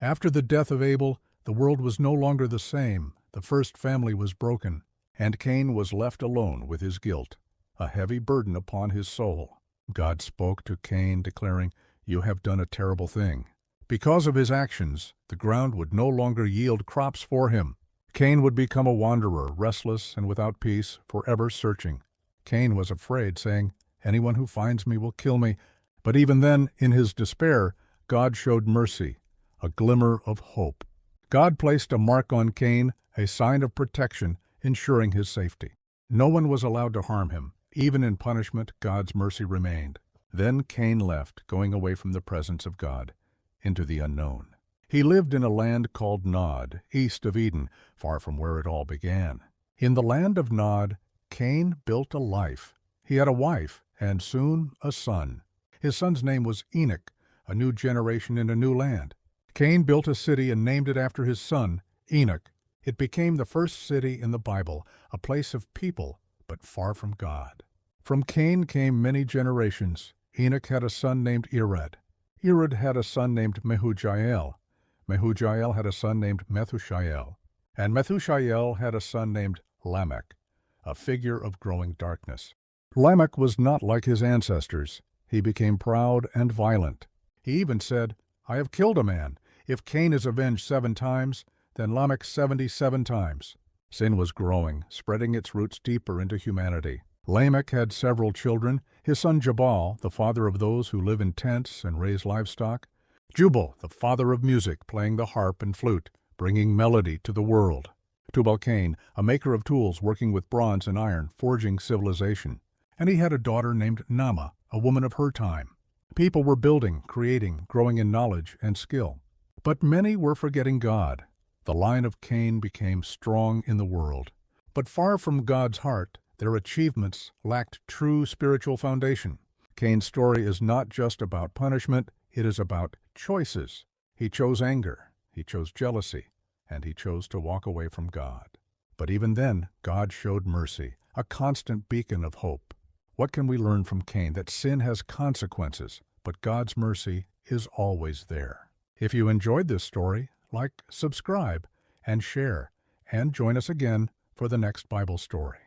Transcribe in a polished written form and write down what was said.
After the death of Abel, the world was no longer the same. The first family was broken, and Cain was left alone with his guilt, a heavy burden upon his soul. God spoke to Cain, declaring, "You have done a terrible thing." Because of his actions, the ground would no longer yield crops for him. Cain would become a wanderer, restless and without peace, forever searching. Cain was afraid, saying, "Anyone who finds me will kill me." But even then, in his despair, God showed mercy, a glimmer of hope. God placed a mark on Cain, a sign of protection, ensuring his safety. No one was allowed to harm him. Even in punishment, God's mercy remained. Then Cain left, going away from the presence of God, into the unknown. He lived in a land called Nod, east of Eden, far from where it all began. In the land of Nod, Cain built a life. He had a wife, and soon a son. His son's name was Enoch, a new generation in a new land. Cain built a city and named it after his son, Enoch. It became the first city in the Bible, a place of people, but far from God. From Cain came many generations. Enoch had a son named Irad. Irad had a son named Mehujael. Mehujael had a son named Methushael. And Methushael had a son named Lamech, a figure of growing darkness. Lamech was not like his ancestors. He became proud and violent. He even said, "I have killed a man. If Cain is avenged 7 times, then Lamech 77 times. Sin was growing, spreading its roots deeper into humanity. Lamech had several children. His son Jabal, the father of those who live in tents and raise livestock. Jubal, the father of music, playing the harp and flute, bringing melody to the world. Tubal-Cain, a maker of tools, working with bronze and iron, forging civilization. And he had a daughter named Naamah, a woman of her time. People were building, creating, growing in knowledge and skill. But many were forgetting God. The line of Cain became strong in the world. But far from God's heart, their achievements lacked true spiritual foundation. Cain's story is not just about punishment, it is about choices. He chose anger, he chose jealousy, and he chose to walk away from God. But even then, God showed mercy, a constant beacon of hope. What can we learn from Cain? That sin has consequences, but God's mercy is always there. If you enjoyed this story, like, subscribe, and share, and join us again for the next Bible story.